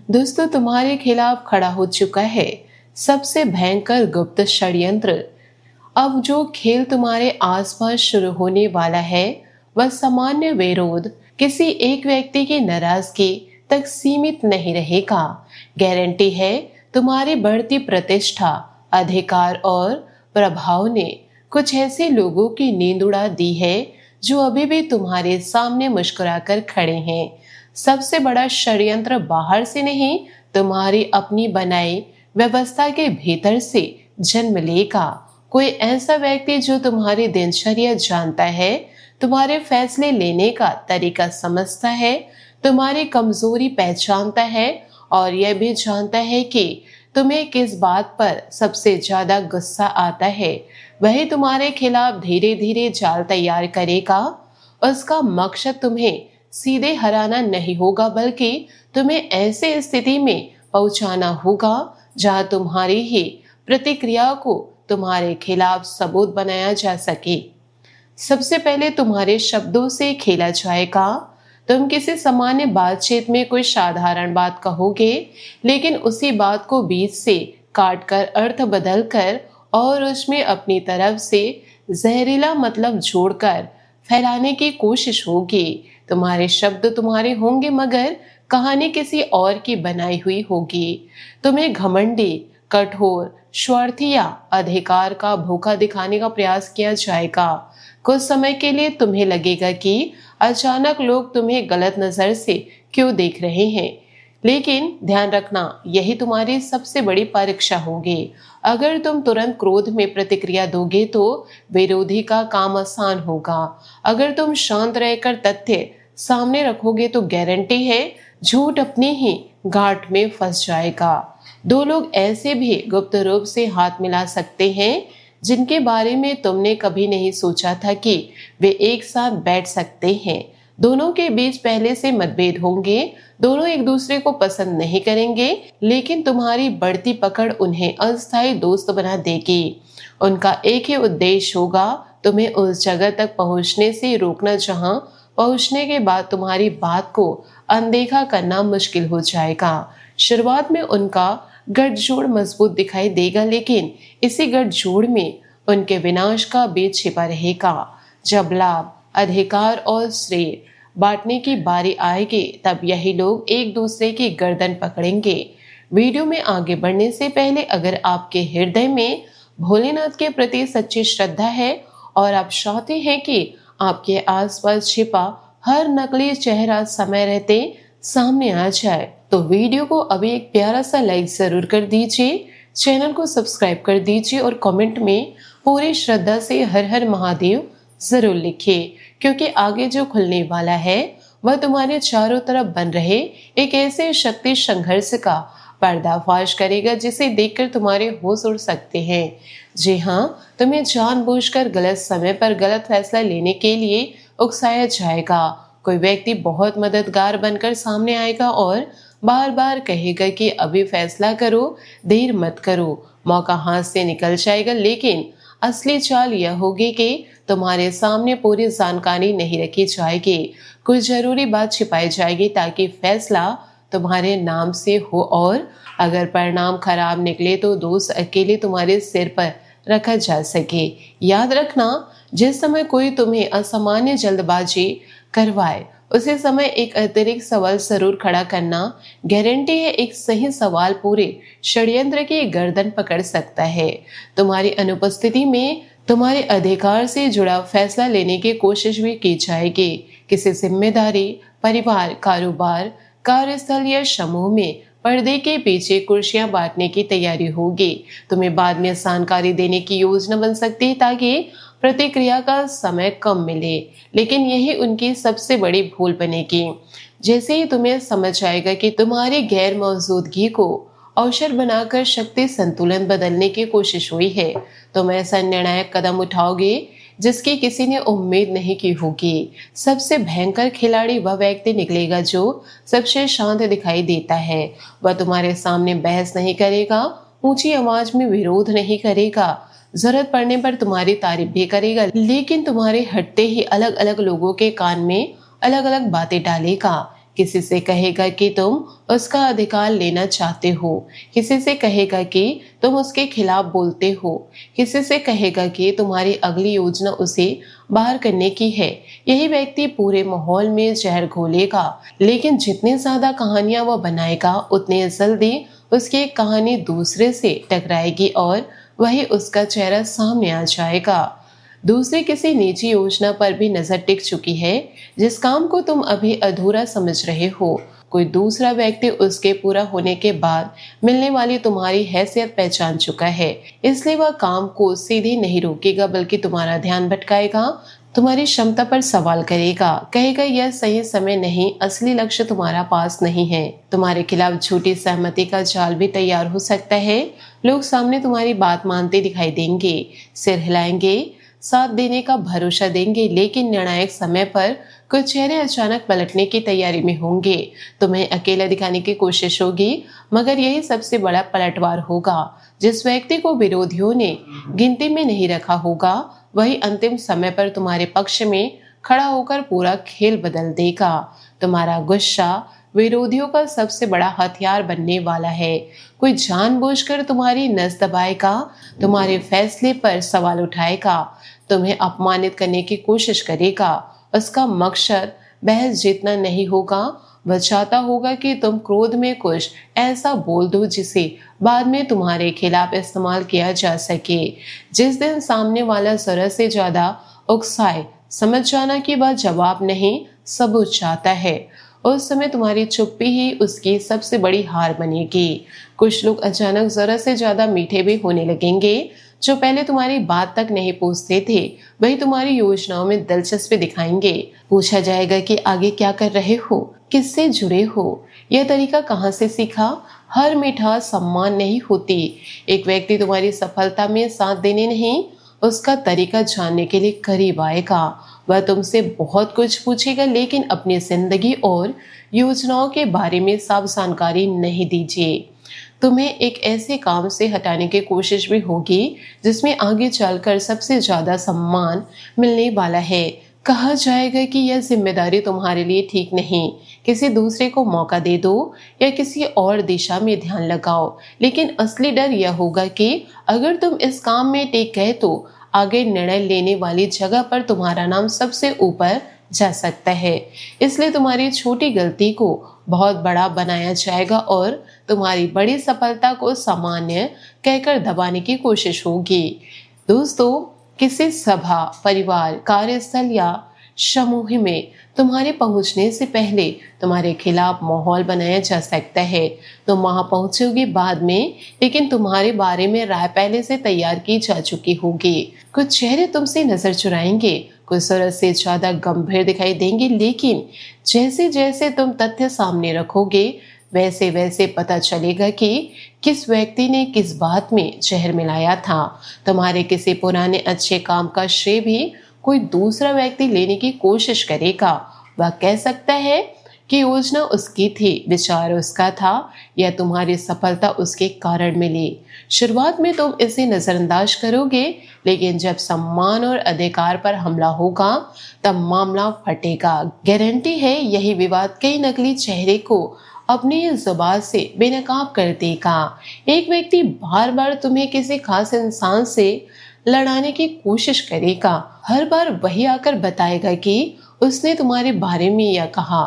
दोस्तों, तुम्हारे खिलाफ खड़ा हो चुका है सबसे भयंकर गुप्त षड्यंत्र। अब जो खेल तुम्हारे आसपास शुरू होने वाला है वह सामान्य विरोध, किसी एक व्यक्ति की नाराजगी तक सीमित नहीं रहेगा। गारंटी है, तुम्हारी बढ़ती प्रतिष्ठा, अधिकार और प्रभाव ने कुछ ऐसे लोगों की नींद उड़ा दी है जो अभी भी तुम्हारे सामने मुस्कुराकर खड़े हैं। सबसे बड़ा षड्यंत्र बाहर से नहीं, तुम्हारी अपनी बनाई व्यवस्था के भीतर से जन्म लेगा। कोई ऐसा व्यक्ति जो तुम्हारी दिनचर्या जानता है, तुम्हारे फैसले लेने का तरीका समझता है, तुम्हारी कमजोरी पहचानता है और यह भी जानता है कि तुम्हें किस बात पर सबसे ज्यादा गुस्सा आता है। वही तुम्हारे खिलाफ धीरे धीरे जाल तैयार करेगा। उसका मकसद तुम्हें सीधे हराना नहीं होगा, बल्कि तुम्हें ऐसे स्थिति में पहुंचाना होगा जहां तुम्हारी ही प्रतिक्रिया को तुम्हारे खिलाफ सबूत बनाया जा सके। सबसे पहले तुम्हारे शब्दों से खेला जाएगा। तुम किसी सामान्य बातचीत में कोई साधारण बात कहोगे, लेकिन उसी बात को बीच से काट कर, अर्थ बदल कर और उसमें अपनी तरफ से जहरीला मतलब जोड़कर फैलाने की कोशिश होगी। तुम्हारे शब्द तुम्हारे होंगे, मगर कहानी किसी और की बनाई हुई होगी। तुम्हें घमंडी, कठोर, स्वार्थी या अधिकार का भूखा दिखाने का प्रयास किया जाएगा। कुछ समय के लिए तुम्हें लगेगा कि अचानक लोग तुम्हें गलत नजर से क्यों देख रहे हैं, लेकिन ध्यान रखना, यही तुम्हारी सबसे बड़ी परीक्षा होगी। अगर तुम तुरंत क्रोध में प्रतिक्रिया दोगे तो विरोधी का काम आसान होगा। अगर तुम शांत रहकर तथ्य सामने रखोगे तो गारंटी है झूठ अपनी ही गांठ में फंस जाएगा। दो लोग ऐसे भी गुप्त रूप से हाथ मिला सकते हैं जिनके बारे में तुमने कभी नहीं सोचा था कि वे एक साथ बैठ सकते हैं। दोनों के बीच पहले से मतभेद होंगे, दोनों एक दूसरे को पसंद नहीं करेंगे, लेकिन तुम्हारी बढ़ती पकड़ उन्हें अस्थायी दोस्त बना देगी। उनका एक ही उद्देश्य होगा, तुम्हें उस जगह तक पहुंचने से रोकना जहां पहुंचने के बाद तुम्हारी बात को अनदेखा करना मुश्किल हो जाएगा। शुरुआत में उनका गठजोड़ मजबूत दिखाई देगा, लेकिन इसी गठजोड़ में उनके विनाश का बीज छिपा रहेगा। जब लाभ, अधिकार और श्रेय बांटने की बारी आएगी, तब यही लोग एक दूसरे की गर्दन पकड़ेंगे। वीडियो में आगे बढ़ने से पहले, अगर आपके हृदय में भोलेनाथ के प्रति सच्ची श्रद्धा है और आप चाहते हैं कि आपके आसपास छिपा हर नकली चेहरा समय रहते सामने आ जाए, तो वीडियो को अभी एक प्यारा सा लाइक जरूर कर दीजिए, चैनल को सब्सक्राइब कर दीजिए और कमेंट में पूरी श्रद्धा से हर हर महादेव जरूर लिखिए, क्योंकि आगे जो खुलने वाला है वह तुम्हारे चारों तरफ बन रहे एक ऐसे शक्ति संघर्ष का पर्दाफाश करेगा जिसे देखकर तुम्हारे होश उड़ सकते हैं। जी हाँ, तुम्हें जानबूझकर गलत समय पर गलत फैसला लेने के लिए उकसाया जाएगा। कोई व्यक्ति बहुत मददगार बनकर सामने आएगा और बार बार कहेगा कि अभी फैसला करो, देर मत करो। मौका हाथ से निकल जाएगा, लेकिन असली चाल यह होगी कि तुम्हारे सामने पूरी जानकारी नहीं रखी जाएगी, कुछ जरूरी बात छिपाई जाएगी ताकि फैसला तुम्हारे नाम से हो, और अगर परिणाम खराब निकले तो दोष अकेले तुम्हारे सिर पर रखा जा सके। याद रखना, जिस समय कोई तुम्हें असामान्य जल्दबाजी करवाए, उसी समय एक अतिरिक्त सवाल जरूर खड़ा करना। गारंटी है एक सही सवाल पूरे षड्यंत्र की गर्दन पकड़ सकता है। तुम्हारी अनुपस्थिति में तुम्हारे अधिकार से जुड़ा फैसला लेने की कोशिश भी की जाएगी। किसी जिम्मेदारी, परिवार, कारोबार, कार्यस्थल या समूह में पर्दे के पीछे कुर्सियां बांटने की तैयारी होगी। तुम्हें बाद में जानकारी देने की योजना बन सकती है ताकि प्रतिक्रिया का समय कम मिले, लेकिन यही उनकी सबसे बड़ी भूल बनेगी। जैसे ही तुम्हें समझ आएगा कि तुम्हारी गैर मौजूदगी को अवसर बनाकर शक्ति संतुलन बदलने की कोशिश हुई है, तुम ऐसा निर्णायक कदम उठाओगे जिसकी किसी ने उम्मीद नहीं की होगी। सबसे भयंकर खिलाड़ी वह व्यक्ति निकलेगा जो सबसे शांत दिखाई देता है। वह तुम्हारे सामने बहस नहीं करेगा, ऊंची आवाज में विरोध नहीं करेगा, जरूरत पड़ने पर तुम्हारी तारीफ भी करेगा, लेकिन तुम्हारे हटते ही अलग अलग लोगों के कान में अलग अलग बातें डालेगा। किसी से कहेगा कि तुम उसका अधिकार लेना चाहते हो, किसी से कहेगा कि तुम उसके खिलाफ बोलते हो, किसी से कहेगा कि तुम्हारी अगली योजना उसे बाहर करने की है। यही व्यक्ति पूरे माहौल में जहर घोलेगा, लेकिन जितनी ज्यादा कहानियां वह बनाएगा उतनी जल्दी उसकी एक कहानी दूसरे से टकराएगी और वही उसका चेहरा सामने आ जाएगा। दूसरी किसी निजी योजना पर भी नजर टिक चुकी है जिस काम को तुम अभी अधूरा समझ रहे हो। कोई दूसरा व्यक्ति उसके पूरा होने के बाद मिलने वाली तुम्हारी हैसियत पहचान चुका है, इसलिए वह काम को सीधे नहीं रोकेगा बल्कि तुम्हारा ध्यान भटकाएगा, तुम्हारी क्षमता पर सवाल करेगा, कहेगा यह सही समय नहीं, असली लक्ष्य तुम्हारा पास नहीं है। तुम्हारे खिलाफ झूठी सहमति का जाल भी तैयार हो सकता है। लोग सामने तुम्हारी बात मानते दिखाई देंगे, सिर हिलाएंगे, साथ देने का भरोसा देंगे, लेकिन निर्णायक समय पर कुछ चेहरे अचानक पलटने की तैयारी में होंगे। तुम्हें अकेला दिखाने की कोशिश होगी, मगर यही सबसे बड़ा पलटवार होगा। जिस व्यक्ति को विरोधियों ने गिनती में नहीं रखा होगा वही अंतिम समय पर तुम्हारे पक्ष में खड़ा होकर पूरा खेल बदल देगा। तुम्हारा गुस्सा विरोधियों का सबसे बड़ा हथियार बनने वाला है। कोई जानबूझकर तुम्हारी नस दबाएगा, तुम्हारे फैसले पर सवाल उठाएगा, तुम्हें अपमानित करने की कोशिश करेगा। उसका मकसद बहस जीतना नहीं होगा, वह चाहता होगा कि तुम क्रोध में कुछ ऐसा बोल दो जिसे बाद में तुम्हारे खिलाफ इस्तेमाल किया जा सके। जिस दिन सामने वाला जरूरत से ज्यादा उकसाए, समझ जाना कि वह जवाब नहीं सबूत चाहता है। उस समय तुम्हारी चुप्पी ही उसकी सबसे बड़ी हार बनेगी। कुछ लोग अचानक जरूरत से ज्यादा मीठे भी होने लगेंगे। जो पहले तुम्हारी बात तक नहीं पूछते थे वही तुम्हारी योजनाओं में दिलचस्पी दिखाएंगे। पूछा जाएगा कि आगे क्या कर रहे हो, किससे जुड़े हो, यह तरीका कहाँ से सीखा। हर मिठास सम्मान नहीं होती। एक व्यक्ति तुम्हारी सफलता में साथ देने नहीं, उसका तरीका जानने के लिए करीब आएगा। वह तुमसे बहुत कुछ पूछेगा, लेकिन अपनी जिंदगी और योजनाओं के बारे में साफ जानकारी नहीं दीजिए। तुम्हें एक ऐसे काम से हटाने की कोशिश भी होगी जिसमें आगे चलकर सबसे ज्यादा सम्मान मिलने वाला है। कहा जाएगा कि यह जिम्मेदारी तुम्हारे लिए ठीक नहीं, किसी दूसरे को मौका दे दो या किसी और दिशा में ध्यान लगाओ। लेकिन असली डर यह होगा कि अगर तुम इस काम में टिक गए तो आगे निर्णय लेने वाली जगह पर तुम्हारा नाम सबसे ऊपर जा सकता है। इसलिए तुम्हारी छोटी गलती को बहुत बड़ा बनाया जाएगा और तुम्हारी बड़ी सफलता को सामान्य कहकर दबाने की कोशिश होगी। दोस्तों, किसी सभा, परिवार, कार्यस्थल या समूह में तुम्हारे पहुंचने से पहले तुम्हारे खिलाफ माहौल बनाया जा सकता है। तुम वहां पहुंचोगे बाद में, लेकिन तुम्हारे बारे में राय पहले से तैयार की जा चुकी होगी। कुछ चेहरे तुमसे नजर चुराएंगे, कुछ जरूरत से ज्यादा गंभीर दिखाई देंगे, लेकिन जैसे जैसे तुम तथ्य सामने रखोगे वैसे वैसे पता चलेगा कि किस व्यक्ति ने किस बात में जहर मिलाया था। तुम्हारे किसी पुराने अच्छे काम का श्रेय भी कोई दूसरा व्यक्ति लेने की कोशिश करेगा। वह कह सकता है कि योजना उसकी थी, विचार उसका था या तुम्हारी सफलता उसके कारण मिली। शुरुआत में तुम इसे नजरअंदाज करोगे, लेकिन जब सम्मान और अधिकार पर हमला होगा तब मामला फटेगा। गारंटी है यही विवाद कई नकली चेहरे को अपनी जुबान से बेनकाब कर देगा। एक व्यक्ति बार बार तुम्हें किसी खास इंसान से लड़ाने की कोशिश करेगा। हर बार वही आकर बताएगा कि उसने तुम्हारे बारे में यह कहा।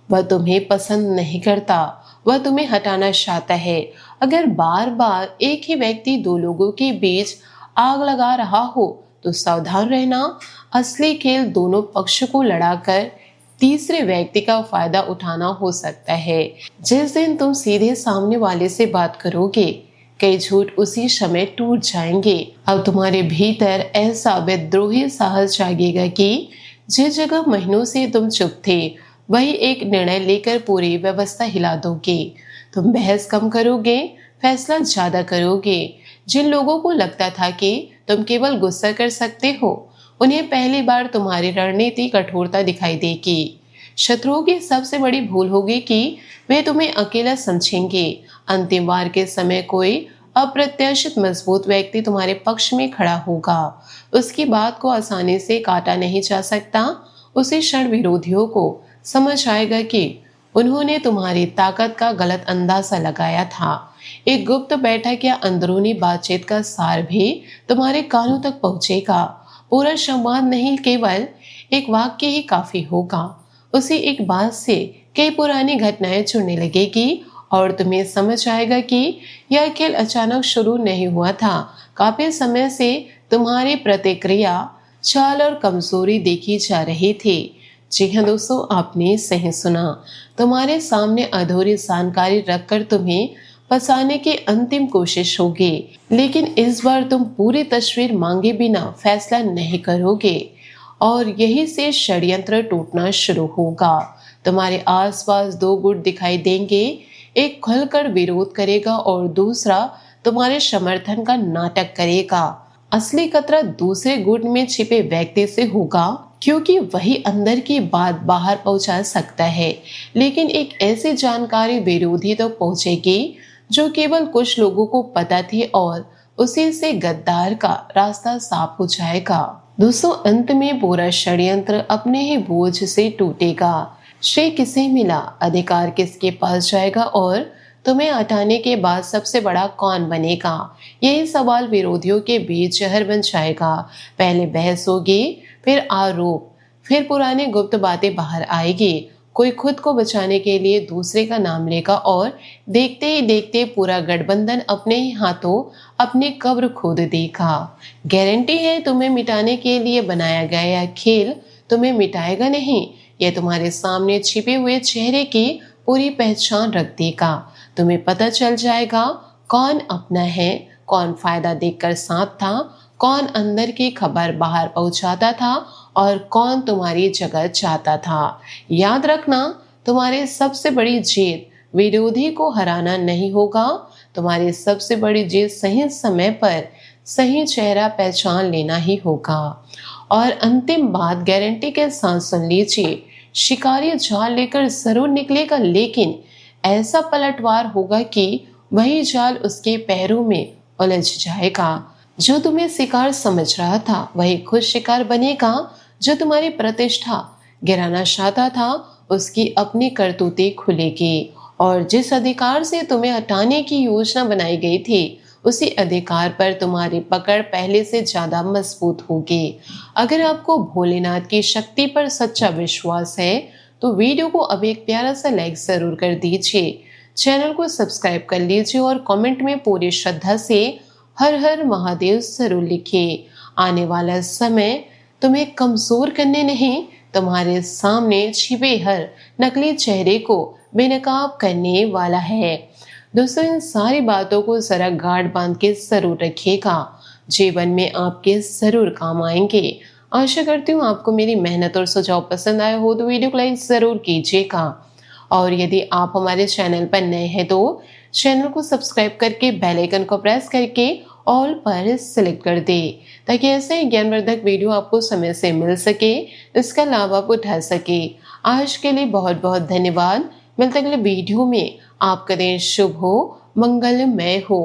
वह तुम्हें पसंद नहीं करता, वह तुम्हें हटाना चाहता है। अगर बार बार एक ही व्यक्ति दो लोगों के बीच आग लगा रहा हो तो सावधान रहना। असली खेल दोनों पक्ष को लड़ाकर तीसरे व्यक्ति का फायदा उठाना हो सकता है। जिस दिन तुम सीधे सामने वाले से बात करोगे कई झूठ उसी समय टूट जाएंगे। अब तुम्हारे भीतर ऐसा विद्रोही साहस जागेगा कि जिस जगह महीनों से तुम चुप थे वही एक निर्णय लेकर पूरी व्यवस्था हिला दोगे। तुम बहस कम करोगे, फैसला ज्यादा करोगे। जिन लोगों को लगता था कि तुम केवल गुस्सा कर सकते हो, उन्हें पहली बार तुम्हारी रणनीति कठोरता दिखाई देगी। शत्रुओं की सबसे बड़ी भूल होगी कि वे तुम्हें अकेला समझेंगे। अंतिम वार के समय कोई अप्रत्याशित मजबूत व्यक्ति तुम्हारे पक्ष में खड़ा होगा। उसकी बात को आसानी से काटा नहीं जा सकता। उसी क्षण विरोधियों को समझ आएगा कि उन्होंने तुम्हारी ताकत का गलत अंदाजा लगाया था। एक गुप्त बैठक या अंदरूनी बातचीत का सार भी तुम्हारे कानों तक पहुंचेगा। पूरा संवाद नहीं, केवल एक वाक्य ही काफी होगा। उसी एक बात से कई पुरानी घटनाएं जुड़ने लगेगी और तुम्हें समझ आएगा कि यह खेल अचानक शुरू नहीं हुआ था। काफी समय से तुम्हारी प्रतिक्रिया, चाल और कमजोरी देखी जा रही थी। जी हाँ दोस्तों, आपने सही सुना। तुम्हारे सामने अधूरी जानकारी रखकर तुम्हें फंसाने की अंतिम कोशिश होगी, लेकिन इस बार तुम पूरी तस्वीर मांगे बिना फैसला नहीं करोगे और यही से षड्यंत्र टूटना शुरू होगा। तुम्हारे आसपास दो गुट दिखाई देंगे, एक खुलकर विरोध करेगा और दूसरा तुम्हारे समर्थन का नाटक करेगा। असली खतरा दूसरे गुट में छिपे व्यक्ति से होगा, क्योंकि वही अंदर की बात बाहर पहुंचा सकता है। लेकिन एक ऐसी जानकारी विरोधी तक पहुंचेगी जो केवल कुछ लोगों को पता थी और उसी से गद्दार का रास्ता साफ हो जाएगा। दोस्तों, अंत में पूरा षड्यंत्र अपने ही बोझ से टूटेगा। श्रेय किसे मिला, अधिकार किसके पास जाएगा और तुम्हें हटाने के बाद सबसे बड़ा कौन बनेगा? यही सवाल विरोधियों के बीच जहर बन जाएगा। पहले बहस होगी, फिर आरोप, फिर पुरानी गुप्त बातें बाहर आएगी। कोई खुद को बचाने के लिए दूसरे का नाम लेगा और देखते ही देखते पूरा गठबंधन अपने ही हाथों अपनी कब्र खोद देगा। गारंटी है, तुम्हें मिटाने के लिए बनाया गया यह खेल तुम्हें मिटाएगा नहीं। यह तुम्हारे सामने छिपे हुए चेहरे की पूरी पहचान रख देगा। तुम्हें पता चल जाएगा कौन अपना है, कौन फायदा देखकर साथ था, कौन अंदर की खबर बाहर पहुंचाता था और कौन तुम्हारी जगह चाहता था। याद रखना, तुम्हारी सबसे बड़ी जीत विरोधी को हराना नहीं होगा। तुम्हारी सबसे बड़ी जीत सही समय पर सही चेहरा पहचान लेना ही होगा। और अंतिम बात गारंटी के साथ सुन लीजिए, शिकारी जाल लेकर जरूर निकलेगा, लेकिन ऐसा पलटवार होगा कि वही जाल उसके पैरों में उलझ जाएगा। जो तुम्हें शिकार समझ रहा था वही खुद शिकार बनेगा। जो तुम्हारी प्रतिष्ठा गिराना चाहता था उसकी अपनी करतूतें खुलेगी और जिस अधिकार से तुम्हें हटाने की योजना बनाई गई थी उसी अधिकार पर तुम्हारी पकड़ पहले से ज्यादा मजबूत होगी। अगर आपको भोलेनाथ की शक्ति पर सच्चा विश्वास है तो वीडियो को अब एक प्यारा सा लाइक जरूर कर दीजिए, चैनल को सब्सक्राइब कर लीजिए और कमेंट में पूरी श्रद्धा से हर हर महादेव जरूर लिखिए। आने वाला समय तुम्हें कमजोर करने नहीं, तुम्हारे सामने छिपे हर नकली चेहरे को बेनकाब करने वाला है। दोस्तों, इन सारी बातों को जरा गांठ बांध के जरूर रखिएगा, जीवन में आपके जरूर काम आएंगे। आशा करती हूँ आपको मेरी मेहनत और सुझाव पसंद आए हो तो वीडियो को लाइक जरूर कीजिएगा और यदि आप हमारे चैनल पर नए हैं तो चैनल को सब्सक्राइब करके बेल आइकन को प्रेस करके ऑल पर सिलेक्ट कर दे ताकि ऐसे ज्ञानवर्धक वीडियो आपको समय से मिल सके, इसका लाभ आप उठा सके। आज के लिए बहुत बहुत धन्यवाद। मिलते अगले वीडियो में। आपका दिन शुभ हो, मंगलमय हो।